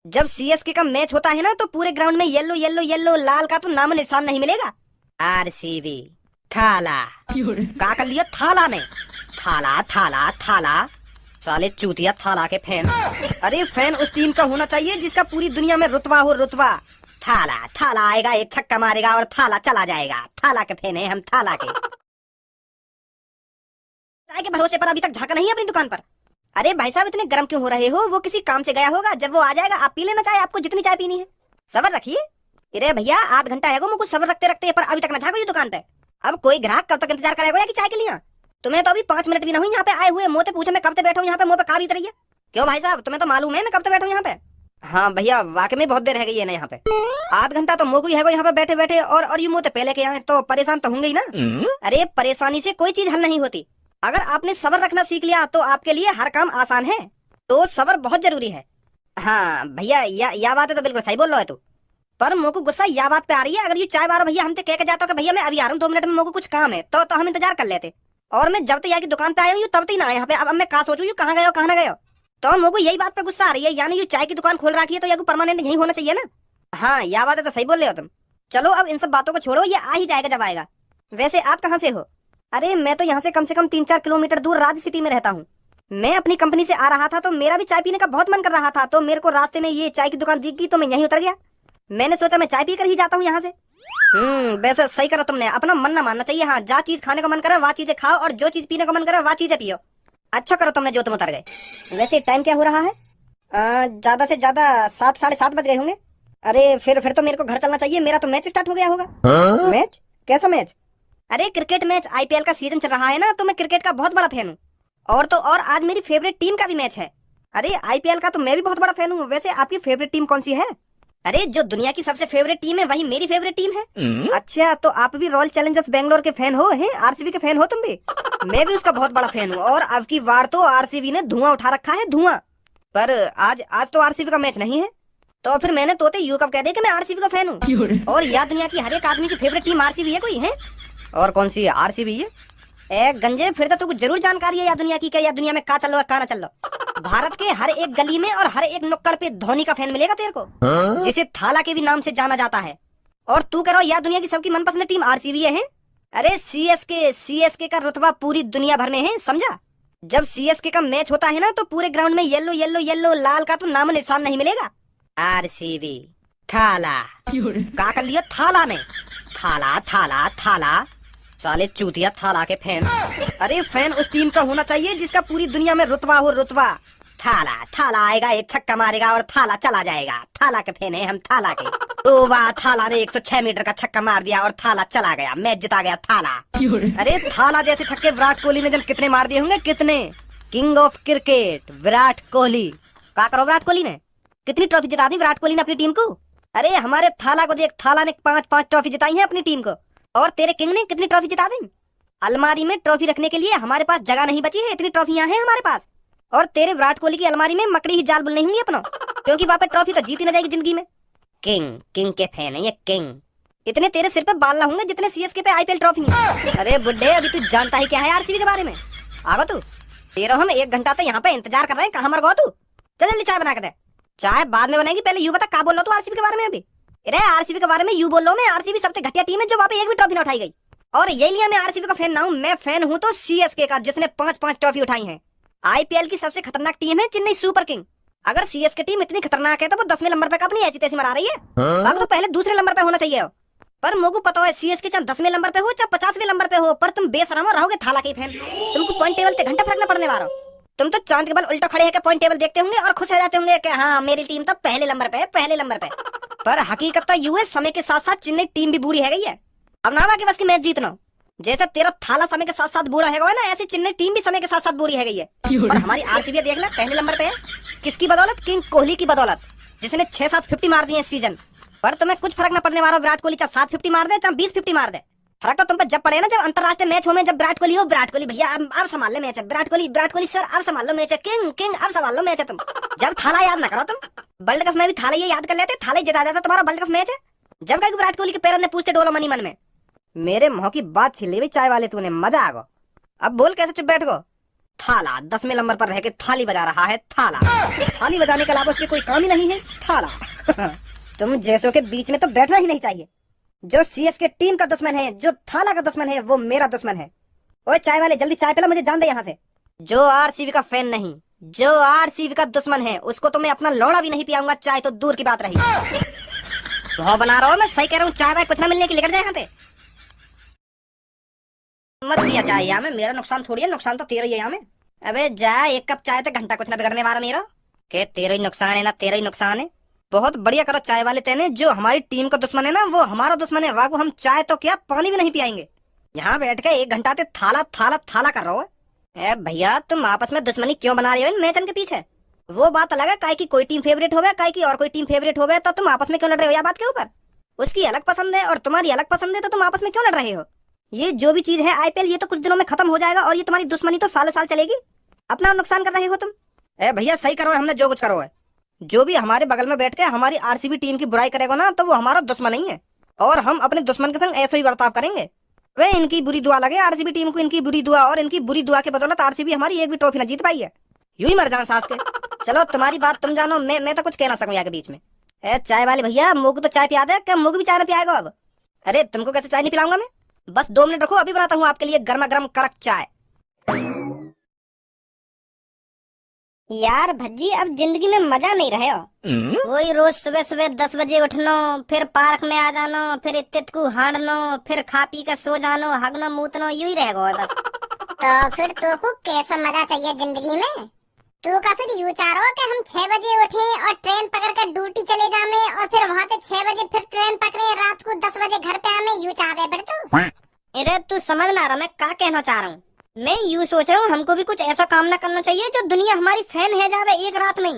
जब सीएसके का मैच होता है ना तो पूरे ग्राउंड में येलो येलो येलो, लाल का तो नाम निशान नहीं मिलेगा। आरसीबी थाला का कर लिया थाला ने, थाला थाला थाला, साले चूतिया थाला के फैन। अरे फैन उस टीम का होना चाहिए जिसका पूरी दुनिया में रुतबा हो, रुतबा। थाला थाला आएगा, एक छक्का मारेगा और थाला चला जाएगा। थाला के फैन है हम, थाला के। चाय के भरोसे पर अभी तक झांका नहीं है अपनी दुकान पर। अरे भाई साहब इतने गर्म क्यों हो रहे हो? वो किसी काम से गया होगा, जब वो आ जाएगा आप पी लेना चाहे, आपको जितनी चाय पीनी है। सबर रखिए। अरे भैया आध घंटा है मुझे सबर रखते रखते, पर अभी तक ना झांको ये दुकान पे। अब कोई ग्राहक कब तक इंतजार करेगा या कि चाय के लिए? तुम्हें तो अभी 5 मिनट भी ना हुई यहाँ पे आए हुए, मुँह पे पूछो मैं कब से बैठा हूँ यहाँ पे, मुँह पे का बीत रही है? क्यों भाई साहब तुम्हें तो मालूम है मैं कब से बैठा हूँ यहाँ पे? हाँ भैया वाकई में बहुत देर है गई है ना यहाँ पे। आध घंटा तो मोगू है यहाँ पे बैठे बैठे, और ये मुँह पे पहले के आए तो परेशान तो होंगे ही ना। अरे परेशानी से कोई चीज हल नहीं होती। अगर आपने सबर रखना सीख लिया तो आपके लिए हर काम आसान है। तो सबर बहुत जरूरी है। हाँ भैया या बात है तो बिल्कुल सही बोल रहा है तू। पर मोको गुस्सा या बात पे आ रही है। अगर ये चाय बार भैया हम तो कह के जाता कि भैया मैं अभी आ रहा हूँ 2 मिनट में, मोको कुछ काम है, तो हम इंतजार कर लेते। और मैं जब तक यहाँ की दुकान पे आया हूँ तब तक ना यहाँ पे। अब मैं कहा सोचू कहाँ गए कहाँ ना गए, तो मोको यही बात पे गुस्सा आ रही है। यानी ये चाय की दुकान खोल रखी है तो या परमानेंट यही होना चाहिए ना। हाँ या बात है तो सही बोल रहे हो तुम। चलो अब इन सब बातों को छोड़ो, ये आ ही जाएगा जब आएगा। वैसे आप कहाँ से हो? अरे मैं तो यहाँ से कम 3-4 किलोमीटर दूर राज सिटी में रहता हूँ। मैं अपनी कंपनी से आ रहा था तो मेरा भी चाय पीने का बहुत मन कर रहा था, तो मेरे को रास्ते में ये चाय की दुकान दिख गई तो मैं यहीं उतर गया। मैंने सोचा मैं चाय पीकर ही जाता हूँ यहाँ से। वैसे सही करो तुमने, अपना मन ना मानना चाहिए। हाँ जा चीज खाने का मन करे वह चीजें खाओ, और जो चीज पीने का मन करे वह चीजें पियो। अच्छा करो तुमने जो तुम उतर गए। वैसे टाइम क्या हो रहा है? ज्यादा से ज्यादा 7 साढ़े 7 बज गए होंगे। अरे फिर तो मेरे को घर चलना चाहिए, मेरा तो मैच स्टार्ट हो गया होगा। मैच? कैसा मैच? अरे क्रिकेट मैच, आईपीएल का सीजन चल रहा है ना, तो मैं क्रिकेट का बहुत बड़ा फैन हूँ। और तो और आज मेरी फेवरेट टीम का भी मैच है। अरे आईपीएल का तो मैं भी बहुत बड़ा फैन हूँ। वैसे आपकी फेवरेट टीम कौन सी है? अरे जो दुनिया की सबसे फेवरेट टीम है वही मेरी फेवरेट टीम है। अच्छा तो आप भी रॉयल चैलेंजर्स बैंगलोर के फैन हो? हैं आरसीबी के फैन हो तुम भी? मैं भी उसका बहुत बड़ा फैन हूँ, और अब की बार तो आरसीबी ने धुआं उठा रखा है, धुआं। पर आज तो आरसीबी का मैच नहीं है, तो फिर मैंने तोते यू कब कह दिया कि मैं आरसीबी का फैन हूँ। और या दुनिया की हर एक आदमी की फेवरेट टीम आरसीबी है कोई है? और कौन सी आरसीबी है? ए गंजे फिर तो तुमको जरूर जानकारी है या दुनिया की, क्या या दुनिया में का चल रहा है का ना चल रहा। भारत के हर एक गली में और हर एक नुक्कड़ पे धोनी का फैन मिलेगा तेरे को, जिसे थाला के भी नाम से जाना जाता है। और तू कह रहा या दुनिया की सबकी मनपसंद टीम आरसीबी है? अरे सीएसके का रुतबा पूरी दुनिया भर में है, समझा। जब सीएसके का मैच होता है ना तो पूरे ग्राउंड में येलो येलो येलो, लाल का तो नाम निशान नहीं मिलेगा। आरसीबी थाला का कर लिया थाला ने, थाला थाला थाला, साले चूतिया थाला के फैन। अरे फैन उस टीम का होना चाहिए जिसका पूरी दुनिया में रुतबा हो, रुतबा। थाला थाला आएगा, एक छक्का मारेगा और थाला चला जाएगा। थाला के फैन है हम, थाला के। ओ वाह, थाला ने 106 मीटर का छक्का मार दिया और थाला चला गया, मैच जिता गया थाला। अरे थाला जैसे छक्के विराट कोहली ने जन कितने मार दिए होंगे, कितने। King of cricket Virat Kohli. क्या करो विराट कोहली ने कितनी ट्रॉफी जिता दी विराट कोहली ने अपनी टीम को। अरे हमारे थाला को देख, थाला ने 5 ट्रॉफी जिताई है अपनी टीम को। और तेरे किंग ने कितनी ट्रॉफी जिता दी। अलमारी में ट्रॉफी रखने के लिए हमारे पास जगह नहीं बची है, इतनी ट्रॉफियां हैं हमारे पास। और तेरे विराट कोहली की अलमारी में मकड़ी ही जाल बुल नहीं होंगी अपना, क्योंकि वहां पे ट्रॉफी तो जीती न जाएगी जिंदगी में। किंग के फैन है ये किंग। इतने तेरे सिर पे बाल ना होंगे जितने सीएसके पे आईपीएल ट्रॉफी है। अरे बुड्ढे अभी तू जानता ही क्या है आरसीबी के बारे में। आगो तू, तेरा हम 1 घंटा तो यहाँ पे इंतजार कर रहे हैं, कहाँ मर गो तू। चल जल्दी चाय बना के दे। चाय बाद में बनाएगी, पहले यू बता क्या बोल रहा तू आरसीबी के बारे में अभी। अरे आरसीबी के बारे में यू बोल रहा हूँ मैं, आरसीबी सबसे घटिया टीम है जो वहाँ पे एक भी ट्रॉफी न उठाई गई। और यही लिया मैं आरसीबी का फैन ना हूँ, मैं फैन हूँ तो सीएसके का, जिसने 5 ट्रॉफी उठाई है। आईपीएल की सबसे खतरनाक टीम है चेन्नई सुपर किंग। अगर सीएसके टीम इतनी खतरनाक है तो वो 10वें नंबर पे अपनी ऐसी तैसी मरा रही है। अब तो पहले दूसरे नंबर पे होना चाहिए। पर मुझको पता है सीएसके चाहे 10वें नंबर पे हो चाहे 50वें नंबर पे हो, पर तुम बेशरम रहोगे थाला के फैन। तुमको पॉइंट टेबल पे घंटा फर्क न पड़ने वाला। तुम तो चांद के बल उल्टा खड़े होकर पॉइंट टेबल देखते होंगे और खुश हो जाते होंगे कि हाँ मेरी टीम तो पहले नंबर पे है, पहले नंबर पे। पर हकीकत तो यूं है, समय के साथ साथ चेन्नई टीम भी बूढ़ी है गई है। अब ना बाकी बस की मैच जीतना। जैसा तेरा थाला समय के साथ साथ बूढ़ा है ना, ऐसी चेन्नई टीम भी समय के साथ साथ बूढ़ी है गई है। और हमारी आरसीबी देख ले पहले नंबर पे है। किसकी बदौलत? किंग कोहली की बदौलत, जिसने 6-7 50 मार दिए सीजन। पर तुम्हें कुछ फर्क न पड़ने वाला, विराट कोहली चाहे 7 50 मार दे चाहे 20 50 मार दे। फर्क तो तुम पे जब पड़े ना, जब अंतरराष्ट्रीय मैच हो में, जब विराट कोहली हो, विराट कोहली भैया अब संभाल ले मैच है, विराट कोहली सर अब संभाल लो मैच है, किंग अब संभाल लो मैच है। तुम जब थाला याद ना करो, तुम वर्ल्ड कप में भी थाला ये याद कर लेते, थाला जिता जाता तुम्हारा वर्ल्ड कप मैच है। जब कहीं विराट कोहली के पैर ने पूछते डोलो मनी मन में। मेरे मुंह की बात छीन ली भाई चाय वाले तूने, मजा आ गो। अब बोल कैसे चुप बैठ गो। थाला 10वें नंबर पर रह के थाली बजा रहा है, थाला। थाली बजाने के अलावा उसके कोई काम ही नहीं है। थाला। तुम जैसों के बीच में तो बैठना ही नहीं चाहिए। जो सीएसके टीम का दुश्मन है, जो थाला का दुश्मन है, वो मेरा दुश्मन है। ओए चाय वाले, जल्दी चाय पिला, मुझे जान दे यहाँ से। जो आरसीबी का फैन नहीं, जो आरसीबी का दुश्मन है, उसको तो मैं अपना लौड़ा भी नहीं पियाऊंगा, चाय तो दूर की बात रही। बहुत बना रहा हूँ मैं, सही कह रहा हूँ। चाय वाय कुछ ना मिलने की लेकर जाए यहाँ से। मत पिया चाय यहाँ में, मेरा नुकसान थोड़ी है, नुकसान तो तेरा ही है यहाँ में। अबे जा, एक कप चाय तो घंटा कुछ ना बिगड़ने वाला मेरा। के तेरा ही नुकसान है ना, तेरा ही नुकसान है। बहुत बढ़िया करो चाय वाले तेने, जो हमारी टीम का दुश्मन है ना, वो हमारा दुश्मन है। वाह, हम चाय तो क्या पानी भी नहीं पियाएंगे। यहाँ बैठ के 1 घंटा से थाला थाला थाला कर रहा हो। भैया तुम आपस में दुश्मनी क्यों बना रहे हो इन मैचन के पीछे? वो बात अलग है, काय की कोई टीम फेवरेट हो गया, काय की और कोई टीम फेवरेट हो गया, तो तुम आपस में क्यों लड़ रहे हो या बात के ऊपर? उसकी अलग पसंद है और तुम्हारी अलग पसंद है, तो तुम आपस में क्यों लड़ रहे हो? ये जो भी चीज है आईपीएल, ये तो कुछ दिनों में खत्म हो जाएगा और ये तुम्हारी दुश्मनी तो सालों साल चलेगी। अपना नुकसान कर रहे हो तुम। भैया सही करो, हमने जो कुछ करो है। जो भी हमारे बगल में बैठ के हमारी आरसीबी टीम की बुराई करेगा ना, तो वो हमारा दुश्मन नहीं है और हम अपने दुश्मन के संग ऐसा ही बर्ताव करेंगे। वे इनकी बुरी दुआ लगे आरसीबी टीम को, इनकी बुरी दुआ, और इनकी बुरी दुआ के बदौलत आरसीबी हमारी एक भी ट्रॉफी ना जीत पाई है। यूं ही मर जाना सास के। चलो तुम्हारी बात तुम जानो, मैं तो कुछ कह ना सकूं यहाँ के बीच में। चाय वाले भैया, मुझको तो चाय पिया दे। क्या मुझको भी चाय ना पिलाएगा अब? अरे तुमको कैसे चाय नहीं पिलाऊंगा मैं? बस 2 मिनट रखो, अभी बनाता हूँ आपके लिए गर्मा गर्म कड़क चाय। यार भज्जी, अब जिंदगी में मजा नहीं रहे हो। वही रोज सुबह सुबह 10 बजे उठनो, फिर पार्क में आ जानो, फिर इत्तित को हांडनो, फिर खा पी कर सो जानो, हगनो मूतनो, यूं ही रहेगा बस। तो फिर तो को कैसा मजा चाहिए जिंदगी में? तू का फिर यूं चाह रहा हो कि हम 6 बजे उठे और ट्रेन पकड़ कर ड्यूटी चले जामे और फिर वहाँ से 6 बजे फिर ट्रेन पकड़े, रात को 10 बजे घर पे आमे, यूं चाह रहे फिर तू? अरे तू समझ ना रहा मैं क्या कहना चाह रहा हूँ। मैं यूं सोच रहा हूँ, हमको भी कुछ ऐसा काम ना करना चाहिए जो दुनिया हमारी फैन है जावे एक रात में ही।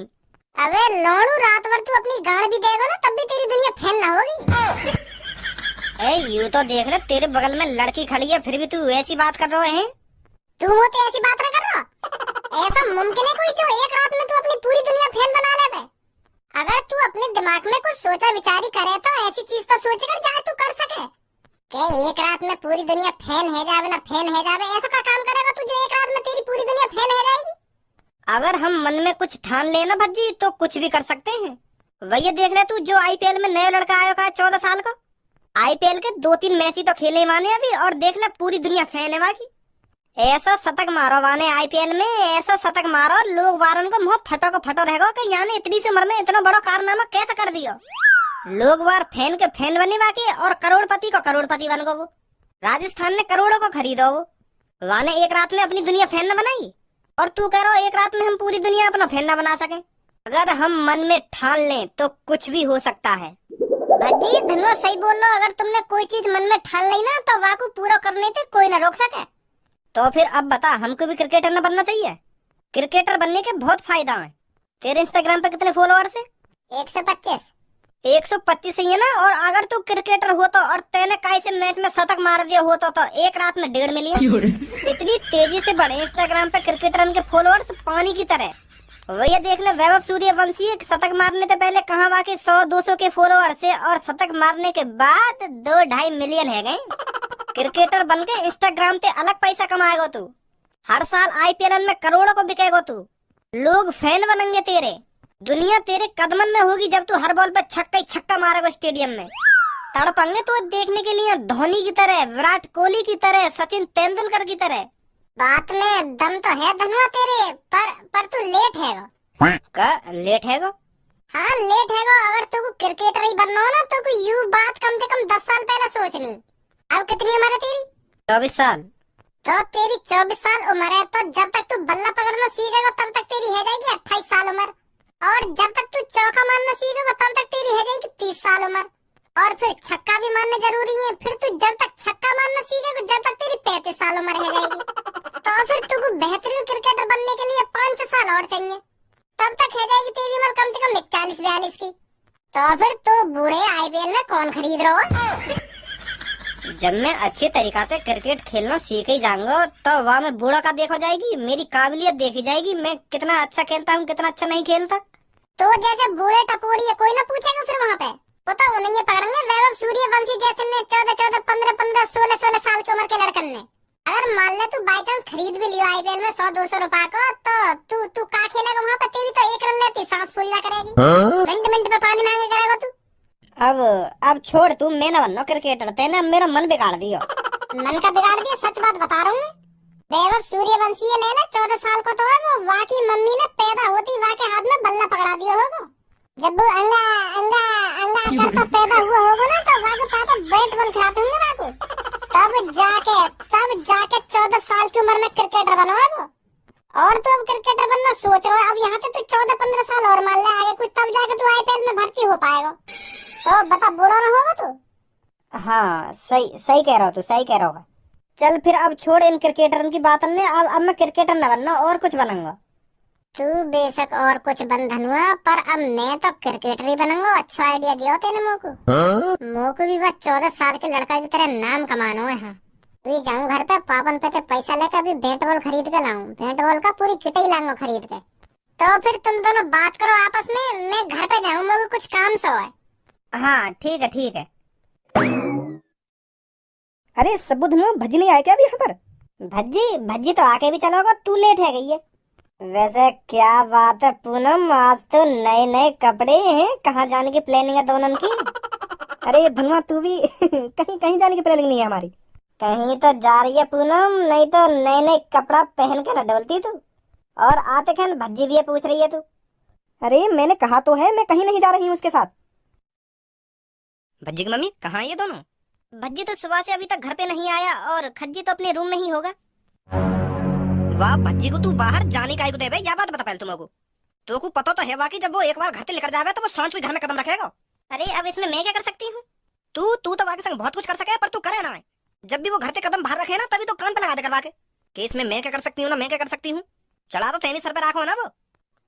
अबे लोनू, रात भर तू अपनी गाड़ भी देगा ना, तब भी तेरी दुनिया फैन ना होगी। यूं तो देख ले, तेरे बगल में लड़की खड़ी है, फिर भी तू ऐसी बात कर रहे हैं। तू हो तो ऐसी बात ना कर रहा। ऐसा मुमकिन है कोई जो एक रात में तू अपनी पूरी दुनिया फैन बना ले? अगर तू अपने दिमाग में कुछ सोचा विचारी करे तो ऐसी चीज तो सोच कर जाए तू कर सके कि एक रात में पूरी दुनिया फैन है जावे ना फैन है जावे। ऐसा का काम करेगा तू जो एक रात में तेरी पूरी दुनिया फैन है जाएगी? अगर हम मन में कुछ ठान ले ना भज्जी, तो कुछ भी कर सकते हैं। वही देख ले तू, जो आईपीएल में नया लड़का आया है 14 साल का, आईपीएल के 2-3 मैच ही तो खेले माने अभी, और देख ले पूरी दुनिया फैन है बाकी। ऐसा शतक मारो वाने आईपीएल में, ऐसा शतक मारो लोग वारन को मुंह फटो को फटो रहेगा कि यानी इतनी सी उम्र में इतना बड़ा कारनामा कैसे कर दिया। लोग वार फैन के फैन बने बाकी और करोड़पति को करोड़पति बन गो। वो राजस्थान ने करोड़ों को खरीदो, वो वाने एक रात में अपनी दुनिया फैन न बनाई, और तू कह रहा एक रात में हम पूरी दुनिया अपना फैन न बना सके। अगर हम मन में ठान लें तो कुछ भी हो सकता है। भज्जी धनुआ सही बोल लो, अगर तुमने कोई चीज मन में ठान ली ना तो वाको पूरा करने से कोई न रोक सके। तो फिर अब बता, हमको भी क्रिकेटर न बनना चाहिए? क्रिकेटर बनने के बहुत फायदा है। तेरे इंस्टाग्राम पे कितने फॉलोअर्स है? 125। 125 ही है ना। और अगर तू क्रिकेटर हो तो, और तेने कैसे मैच में शतक मार दिया हो तो एक रात में 1.5 मिलियन। इतनी तेजी से बढ़े इंस्टाग्राम पे क्रिकेटर के फॉलोअर्स पानी की तरह। वही देख ले, वैभव सूर्यवंशी शतक मारने से पहले कहाँ बाकी 100-200 के फॉलोअर्स है, और शतक मारने के बाद 2-2.5 मिलियन है गए। क्रिकेटर बन के इंस्टाग्राम पे अलग पैसा कमाएगा तू। हर साल आईपीएल में करोड़ों को बिकेगा तू। लोग फैन बनेंगे तेरे, दुनिया तेरे कदमन में होगी जब तू हर बॉल पे छक्का ही छक्का मारेगा स्टेडियम में। तड़पेंगे तो देखने के लिए धोनी की तरह, विराट कोहली की तरह, सचिन तेंदुलकर की तरह। बात में दम तो है धनुआ तेरे, पर तू लेट हैगा। का लेट हैगा? हाँ लेट हैगा। अगर तू क्रिकेटर ही बनना हो ना तो तू यू बात कम से कम 10 साल पहले सोचनी। अब कितनी उम्र है तेरी? 24 साल। तो तेरी 24 साल उम्र है, तो जब तक तू बल्ला पकड़ना सीखेगा तब तक तेरी है जाएगी 28 साल उम्र, और जब तक तू चौका मारना सीखेगा तब तक तेरी है जाएगी 30 साल उम्र, और फिर छक्का भी मारना जरूरी है। फिर तू जब तक छक्का मारना सीखेगा जब तक तेरी 35 साल उम्र है जाएगी। तो फिर तुझको बेहतरीन क्रिकेटर बनने के लिए 5 साल और चाहिए, तब तक है जाएगी तेरी उम्र कम से कम 41-42 की। तो फिर तू बूढ़े आईपीएल में कौन खरीद रहा हो? जब मैं अच्छे तरीका से क्रिकेट खेलना सीख ही जाऊंगा तो वहाँ में बूढ़ा का देखो जाएगी, मेरी काबिलियत देखी जाएगी, मैं कितना अच्छा खेलता हूँ कितना अच्छा नहीं खेलता। तो जैसे बूढ़े टपोरी है कोई ना पूछेगा फिर वहाँ पे, वो तो उन्हें पकड़ेंगे। वैभव सूर्यवंशी जैसे ने 14-14, 15-15, 16-16 साल की उम्र के लड़कन ने अगर मान ले तू बाई चांस खरीद भी लियो आईपीएल में 100-200 रुपए को, तो तू का खेलेगा वहाँ पर? तेरी तो एक रन लेती सांस फूल जा करेगी। मिनट मिनट पे पानी मांगे करेगा तू। अब छोड़ तू, मैं ना बनना क्रिकेटर, तेने मेरा मन बिगाड़ दियो। मन का बिगाड़ दिया? सच बात बता रहा हूँ मैं। वैभव सूर्यवंशी ले ले, 14 साल को तो है वो। वहाँ की मम्मी ने पैदा होती वहाँ के हाथ में बल्ला पकड़ा दिया होगा। जब वो अंगा अंगा अंगा करता पैदा हुआ होगा ना, तो वहाँ के पापा बैट बॉल खिलाते होंगे वहाँ को। तब जाके 14 साल की उम्र में क्रिकेटर बना है वो। और तू अब क्रिकेटर बनना सोच रहा है? अब यहाँ से तू 14-15 साल और मान ले आगे कुछ, तब जाके तू आईपीएल में भर्ती हो पाएगा। तो बता, बूढ़ा ना होगा तू? हाँ सही कह रहा हो तू, सही कह रहा होगा। चल फिर अब छोड़ इन क्रिकेटरों की बात ने। अब मैं क्रिकेटर न बनना, और कुछ बनूंगा। तू बेशक और कुछ बन धनुआ, पर अब मैं तो क्रिकेटर ही बनूंगा। अच्छा आइडिया दिया तेने मोको। मोको भी बस 14 साल के लड़का की तरह नाम कमाना है। हाँ, तो जाऊं घर पे पापन पे पैसा लेकर अभी बैट बॉल खरीद के लाऊं। बैट बॉल का पूरी किट ही लाऊंगा खरीद के। तो फिर तुम दोनों बात करो आपस में, मैं घर पे जाऊं, मोको कुछ काम सो है। हाँ ठीक है। अरे सबू धनु, भज्जी नहीं आए क्या अभी यहाँ पर? भज्जी तो आके भी चलोगा, तू लेट है गई है। वैसे क्या बात है पूनम, आज तो नए कपड़े हैं। कहाँ जाने की प्लानिंग है दोनों की? अरे धनुआ तू भी कहीं जाने की प्लानिंग नहीं है हमारी? कहीं तो जा रही है पूनम, नहीं तो नए कपड़ा पहन के न डोलती तू। और आते खैन भज्जी भी पूछ रही है तू। अरे मैंने कहा तो है मैं कहीं नहीं जा रही हूँ उसके साथ। भज्जी की मम्मी कहाँ है ये दोनों? भज्जी तो सुबह से अभी तक घर पे नहीं आया, और खज्जी तो अपने रूम में ही होगा। वाह, भज्जी को तू बाहर जाने का दे बे, या बात बता पहले तुमको। तो को पता तो है वाकई जब वो एक बार घर से लेकर जावे तो वो सांझ को घर में कदम रखेगा। अरे अब इसमें मैं क्या कर सकती हूँ? तू तो वाकई संग बहुत कुछ कर सके, पर तू करे ना है। जब भी वो घर से कदम बाहर रखे ना, तभी तो कान पे लगा दे करवा के कि इसमें मैं क्या कर सकती हूँ ना, मैं क्या कर सकती हूँ। चला तो तेरी सर पे रखो ना वो।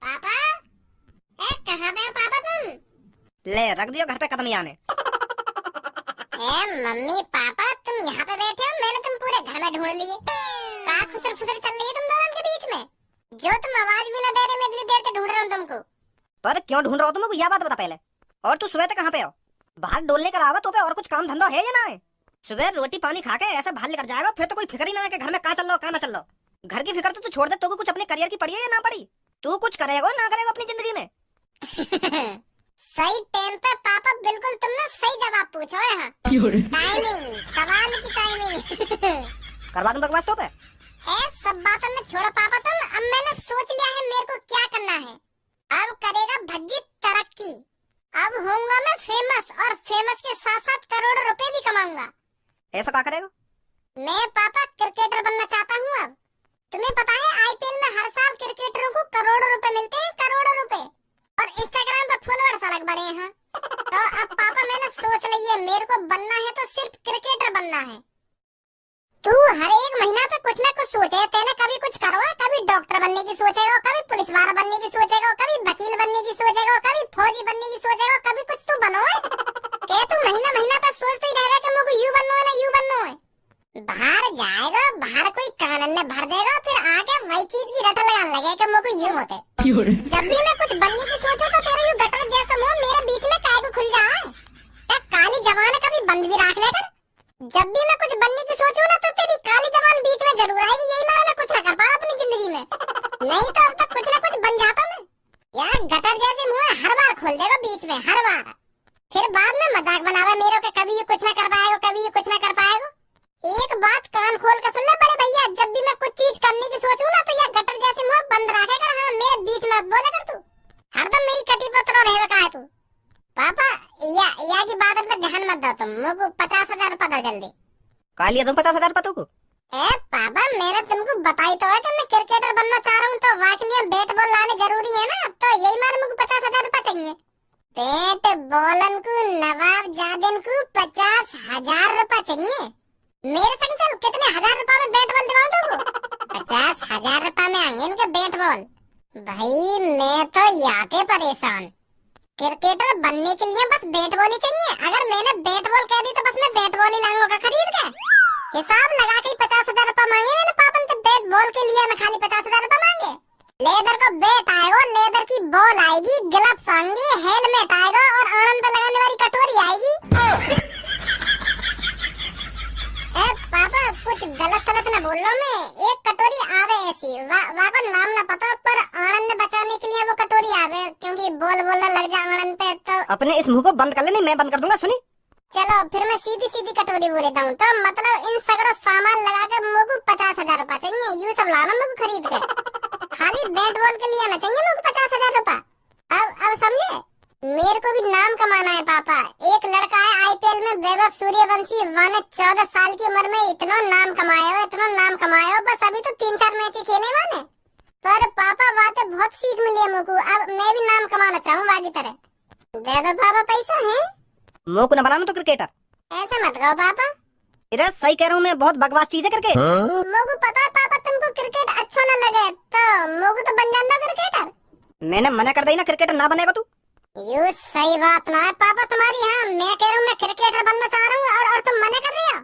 पापा, कहाँ पे हो पापा तुम? ले रख दियो घर पे कदम ही आने। मम्मी पापा तुम यहाँ पे बैठे हो, मैंने तुम पूरे घर में ढूंढ लिए। कहाँ खुसर फुसर चल रही है तुम दोनों के बीच में, जो तुम आवाज भी न दे रहे, मैं इतनी देर से ढूंढ रहा हूँ तुमको। पर क्यों ढूंढ रहा हो तुमको, यह बात बता पहले। और तू सुबह तक कहाँ पे हो? बाहर डोलने का आवा तो पे और कुछ काम धंधा है या ना है? सुबह रोटी पानी खा के ऐसे बाहर लेकर जाएगा, फिर तो कोई फिक्र ही ना है कि घर में कहाँ चल रहा कहाँ ना चल रहा। घर की फिक्र तो तू छोड़ दे, तो कुछ अपने करियर की पड़ी है या ना पड़ी? तू कुछ करेगा ना करेगा अपनी जिंदगी में? सही टाइम पे पापा, बिल्कुल तुमने सही जवाब पूछा है। हाँ, टाइमिंग, सवाल की टाइमिंग। करवा दूं बकवास तो पे। सब बातों में छोड़ो पापा तुम। अब मैंने सोच लिया है मेरे को क्या करना है। अब करेगा भज्जी तरक्की। अब होऊंगा मैं फेमस, और फेमस के साथ साथ करोड़ों रुपए भी कमाऊंगा। ऐसा क्या करेगा? मैं पापा क्रिकेटर बनना चाहता हूँ। अब तुम्हें पता है आईपीएल में हर साल क्रिकेटरों को करोड़ों रुपए मिलते हैं, करोड़ों रुपए। और इंस्टाग्राम पर फॉलोअर्स अलग बढ़े हैं। तो अब पापा मैंने सोच ली है, मेरे को बनना है तो सिर्फ क्रिकेटर बनना है। तू हर एक महीना पे कुछ ना कुछ सोचे, तेने कभी कुछ करो, कभी डॉक्टर बनने की सोचेगा, कभी पुलिस वाला बनने की सोचेगा, कभी वकील बनने की सोचेगा, कभी फौजी बनने की सोचेगा, कभी कुछ तू बनो है। क्या तू महीना पे सोच तो ही रहेगा कि मुझे यू बनना है ना यू बनना है। बाहर जाएगा, बाहर कोई कानन में भर देगा, फिर आके वही चीज की रट लगाने लगे कि मुझे यूं होते। जब भी मैं कुछ बनने की सोचूं तो तेरा यू गटर जैसा मुंह मेरे बीच में काय को खुल जाए। काली जबान कभी बंद भी रख लेकर। जब भी मैं कुछ बनने की सोचूं ना, तो तेरी काली जबान बीच में जरूर आएगी। यही मारा मैं कुछ ना कर पाऊं अपनी जिंदगी में। नहीं तो अब तक कुछ ना कुछ बन जाता मैं। यार गटर जैसे मुंह हर बार खोल देगा बीच में, हर बार। फिर बाद में मजाक बनावा मेरे को, कभी ये कुछ ना कर पाएगा, कभी ये कुछ ना कर पाएगा। एक बात कान खोल कर सुन ले बड़े भैया, जब भी मैं कुछ चीज करने की सोचूं ना, तो यह गटर जैसे मुंह बंद रखेगा। हाँ, मेरे बीच में बोले कर तू। हरदम मेरी कटी पर उतरा रहेगा। कहा है तू? पापा या की बात पे ध्यान मत दो तुम। मुझे 50,000 रुपए दो जल्दी। कहा लिया तुम 50,000 रुपए को? पापा मैंने तुमको बताई तो है कि मैं क्रिकेटर बनना चाह रहा हूँ, तो वाकई लिए बैट बॉल लाने जरूरी है ना। तो यही मारे मुझे 50,000 रुपए चाहिए। बैट बॉलन को नवाब जादिन को 50,000 रुपए चाहिए। मेरे संग चल, कितने 1,000 रुपए में बैट बॉल दिलाऊं तुमको? 50,000 रुपए में आएंगे इनके बैट बॉल। भाई मैं तो याके परेशान। क्रिकेटर बनने के लिए बस बैट बॉल ही चाहिए। अगर मैंने बैट बॉल कह दी तो बस मैं बैट बॉल ही लाऊंगा खरीद के। हिसाब लगा के 50,000 रुपए मांगे मैंने पापन से बैट बॉल के लिए। मैं खाली 50,000 रुपए मांगे। लेदर का बैट आएगा, लेदर की बॉल आएगी, ग्लव्स आएंगे, हेलमेट आएगा, और आनंद पे लगाने वाली कटोरी आएगी। पापा कुछ गलत सलत न बोल रहा हूँ मैं। एक कटोरी आवे ऐसी वा को नाम ना पता, पर आनंद बचाने के लिए वो कटोरी आवे, क्योंकि बोलने लग जा आनंद पे तो। अपने इस मुंह को बंद कर ले, नहीं मैं बंद कर दूंगा। सुनी, चलो फिर मैं सीधी सीधी कटोरी बोल देता हूँ। तो मतलब इन सगड़ों सामान लगा के मुझको 50,000 रूपया चाहिए। यू सब लाना मुझको खरीद के, खाली बैट बॉल के लिए ना चाहिए मुझको 50,000 रूपया। अब समझे, मेरे को भी नाम कमाना है पापा। एक लड़का है आईपीएल में, वैभव सूर्यवंशी, वाने 14 साल की उम्र में इतना नाम कमाया हो, इतना नाम कमाया हो। बस अभी तो 3-4 मैच ही खेले वाने, पर पापा बातें बहुत सीख मिली है मुझको। अब मैं भी नाम कमाना चाहूँ की तरह। दे दो पापा पैसा है। मुंह को न बनाना तो क्रिकेटर। ऐसा मत कहो पापा। इरे सही कह रहा हूँ मैं, बहुत बकवास चीज है क्रिकेट। मुझको पता है पापा तुमको क्रिकेट अच्छा न लगे, तो मुझको तो बन जाता क्रिकेटर। मैंने मना कर दी ना, क्रिकेटर ना बनेगा तू। यू सही बात ना है पापा तुम्हारी। हाँ मैं कह रहा हूँ मैं क्रिकेटर बनना चाह रहा हूँ, और तुम मना कर रहे हो।